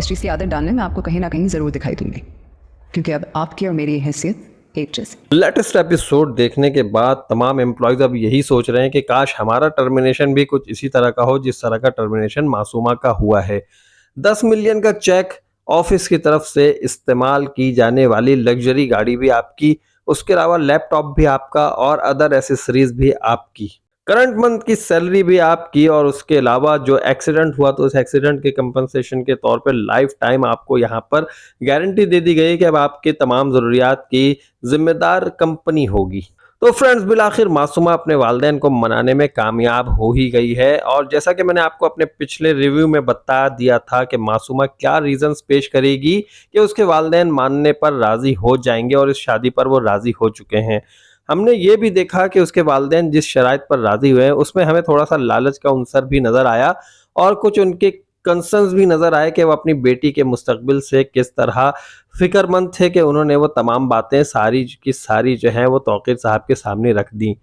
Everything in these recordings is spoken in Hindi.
इस चीज़ की आदत डालने में आपको कहीं ना कहीं ज़रूर दिखाई दूंगी, क्योंकि अब आपकी और मेरी हैसियत एक जैसी। लेटेस्ट एपिसोड देखने के बाद तमाम एम्प्लॉयज़ अब यही सोच रहे हैं कि काश हमारा टर्मिनेशन भी कुछ इसी तरह का हो जिस तरह का टर्मिनेशन मासूमा का हुआ है। 10 मिलियन का चेक, ऑफिस की तरफ से इस्तेमाल की जाने वाली लग्जरी गाड़ी भी आपकी, उसके अलावा लैपटॉप भी आपका और अदर एसेसरीज भी आपकी, करंट मंथ की सैलरी भी आपकी, और उसके अलावा जो एक्सीडेंट हुआ तो उस एक्सीडेंट के कंपनसेशन के तौर पे लाइफ टाइम आपको यहाँ पर गारंटी दे दी गई कि अब आपके तमाम ज़रूरियात की जिम्मेदार कंपनी होगी। तो फ्रेंड्स, बिलाखिर मासूमा अपने वालिदैन को मनाने में कामयाब हो ही गई है, और जैसा कि मैंने आपको अपने पिछले रिव्यू में बता दिया था कि मासूमा क्या रीजंस पेश करेगी कि उसके वालिदैन मानने पर राजी हो जाएंगे, और इस शादी पर वो राजी हो चुके हैं। हमने ये भी देखा कि उसके वालिदैन जिस शराइत पर राजी हुए हैं उसमें हमें थोड़ा सा लालच का उनसर भी नजर आया, और कुछ उनके कंसर्न्स भी नजर आए कि वो अपनी बेटी के मुस्तकबिल से किस तरह फिक्रमंद थे कि उन्होंने वो तमाम बातें सारी की सारी जो है वो तौकीर साहब के सामने रख दी।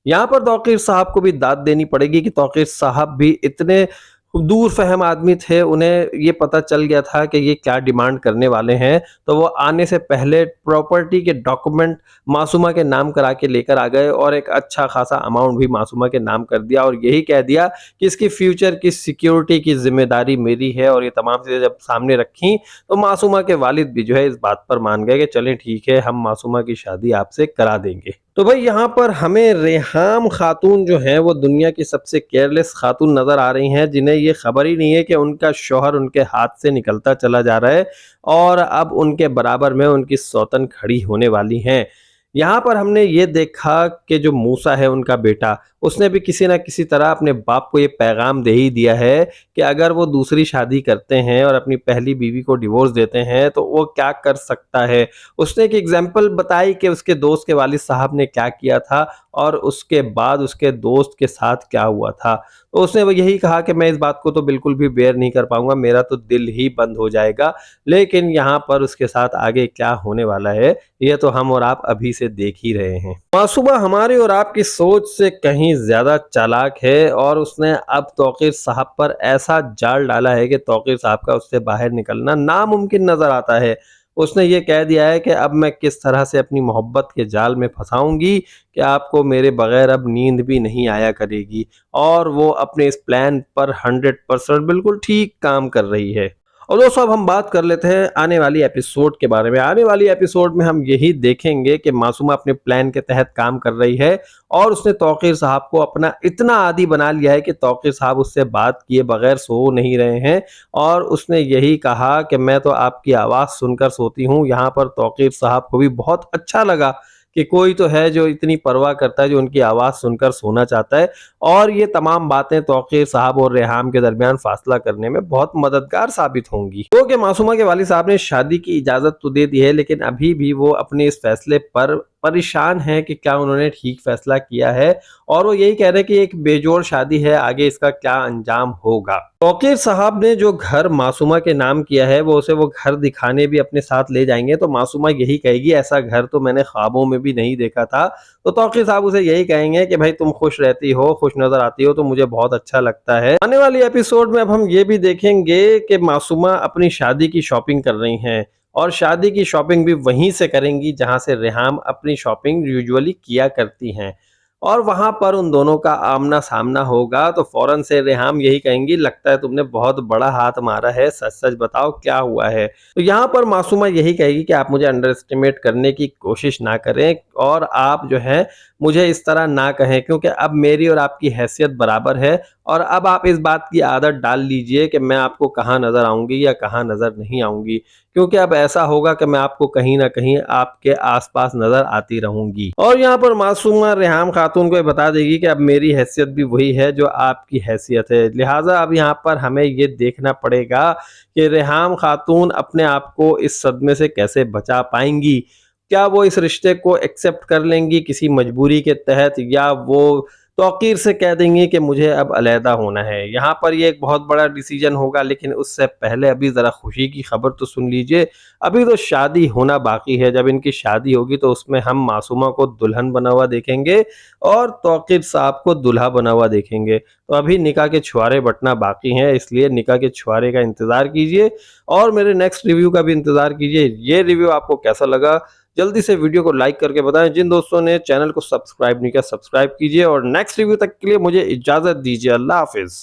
यहाँ पर तौकीर साहब को भी दाद देनी पड़ेगी कि तौकीर साहब भी इतने दूर फहम आदमी थे, उन्हें ये पता चल गया था कि ये क्या डिमांड करने वाले हैं, तो वो आने से पहले प्रॉपर्टी के डॉक्यूमेंट मासूमा के नाम करा के लेकर आ गए और एक अच्छा खासा अमाउंट भी मासूमा के नाम कर दिया, और यही कह दिया कि इसकी फ्यूचर की सिक्योरिटी की जिम्मेदारी मेरी है। और ये तमाम चीज़ें जब सामने रखी तो मासूमा के वालिद भी जो है इस बात पर मान गए कि चलें ठीक है, हम मासूमा की शादी आपसे करा देंगे। तो भाई यहाँ पर हमें रेहाम खातून जो है वो दुनिया की सबसे केयरलेस खातून नजर आ रही हैं, जिन्हें ये खबर ही नहीं है कि उनका शौहर उनके हाथ से निकलता चला जा रहा है और अब उनके बराबर में उनकी सौतन खड़ी होने वाली हैं। यहाँ पर हमने ये देखा कि जो मूसा है उनका बेटा, उसने भी किसी ना किसी तरह अपने बाप को ये पैगाम दे ही दिया है कि अगर वो दूसरी शादी करते हैं और अपनी पहली बीवी को डिवोर्स देते हैं तो वो क्या कर सकता है। उसने एक एग्जाम्पल बताई कि उसके दोस्त के वालिद साहब ने क्या किया था और उसके बाद उसके दोस्त के साथ क्या हुआ था। तो उसने वो यही कहा कि मैं इस बात को तो बिल्कुल भी बेयर नहीं कर पाऊंगा, मेरा तो दिल ही बंद हो जाएगा। लेकिन यहाँ पर उसके साथ आगे क्या होने वाला है ये तो हम और आप अभी से देख ही रहे हैं। मासूमा हमारी और आपकी सोच से कहीं ज्यादा चालाक है, और उसने अब तौकीर साहब पर ऐसा जाल डाला है कि तौकीर साहब का उससे बाहर निकलना नामुमकिन नजर आता है। उसने ये कह दिया है कि अब मैं किस तरह से अपनी मोहब्बत के जाल में फंसाऊंगी कि आपको मेरे बगैर अब नींद भी नहीं आया करेगी, और वो अपने इस प्लान पर 100% बिल्कुल ठीक काम कर रही है। और दोस्तों, अब हम बात कर लेते हैं आने वाली एपिसोड के बारे में। आने वाली एपिसोड में हम यही देखेंगे कि मासूमा अपने प्लान के तहत काम कर रही है, और उसने तौकीर साहब को अपना इतना आदी बना लिया है कि तौकीर साहब उससे बात किए बगैर सो नहीं रहे हैं, और उसने यही कहा कि मैं तो आपकी आवाज़ सुनकर सोती हूँ। यहाँ पर तौकीर साहब को भी बहुत अच्छा लगा कि कोई तो है जो इतनी परवाह करता है, जो उनकी आवाज़ सुनकर सोना चाहता है, और ये तमाम बातें तौकीर साहब और रेहाम के दरमियान फासला करने में बहुत मददगार साबित होंगी। तो कि मासूमा के वालिद साहब ने शादी की इजाज़त तो दे दी है, लेकिन अभी भी वो अपने इस फैसले पर परेशान है कि क्या उन्होंने ठीक फैसला किया है, और वो यही कह रहे हैं कि एक बेजोड़ शादी है, आगे इसका क्या अंजाम होगा। तौकीर साहब ने जो घर मासूमा के नाम किया है वो उसे वो घर दिखाने भी अपने साथ ले जाएंगे, तो मासूमा यही कहेगी ऐसा घर तो मैंने ख्वाबों में भी नहीं देखा था। तो तौकीर साहब उसे यही कहेंगे कि भाई तुम खुश रहती हो, खुश नजर आती हो, तो मुझे बहुत अच्छा लगता है। आने वाली एपिसोड में अब हम ये भी देखेंगे कि मासूमा अपनी शादी की शॉपिंग कर रही हैं, और शादी की शॉपिंग भी वहीं से करेंगी जहां से रेहाम अपनी शॉपिंग यूजुअली किया करती हैं, और वहां पर उन दोनों का आमना सामना होगा। तो फौरन से रेहाम यही कहेंगी, लगता है तुमने बहुत बड़ा हाथ मारा है, सच सच बताओ क्या हुआ है। तो यहाँ पर मासूमा यही कहेगी कि आप मुझे अंडर एस्टिमेट करने की कोशिश ना करें, और आप जो है मुझे इस तरह ना कहें, क्योंकि अब मेरी और आपकी हैसियत बराबर है, और अब आप इस बात की आदत डाल लीजिए कि मैं आपको कहाँ नजर आऊंगी या कहाँ नजर नहीं आऊंगी, क्योंकि अब ऐसा होगा कि मैं आपको कहीं ना कहीं आपके आसपास नजर आती रहूंगी। और यहाँ पर मासूमा रेहाम खातून को बता देगी कि अब मेरी हैसियत भी वही है जो आपकी हैसियत है, लिहाजा अब यहाँ पर हमें ये देखना पड़ेगा कि रेहाम खातून अपने आप को इस सदमे से कैसे बचा पाएंगी। क्या वो इस रिश्ते को एक्सेप्ट कर लेंगी किसी मजबूरी के तहत, या वो तौकीर से कह देंगी कि मुझे अब अलहदा होना है। यहाँ पर ये एक बहुत बड़ा डिसीजन होगा, लेकिन उससे पहले अभी ज़रा खुशी की खबर तो सुन लीजिए। अभी तो शादी होना बाकी है। जब इनकी शादी होगी तो उसमें हम मासूमा को दुल्हन बना हुआ देखेंगे और तौकीर साहब को दूल्हा बना हुआ देखेंगे। तो अभी निकाह के छुआरे बटना बाकी हैं, इसलिए निकाह के छुआरे का इंतज़ार कीजिए और मेरे नेक्स्ट रिव्यू का भी इंतज़ार कीजिए। ये रिव्यू आपको कैसा लगा जल्दी से वीडियो को लाइक करके बताएं। जिन दोस्तों ने चैनल को सब्सक्राइब नहीं किया सब्सक्राइब कीजिए और नेक्स्ट रिव्यू तक के लिए मुझे इजाज़त दीजिए। अल्लाह हाफिज़।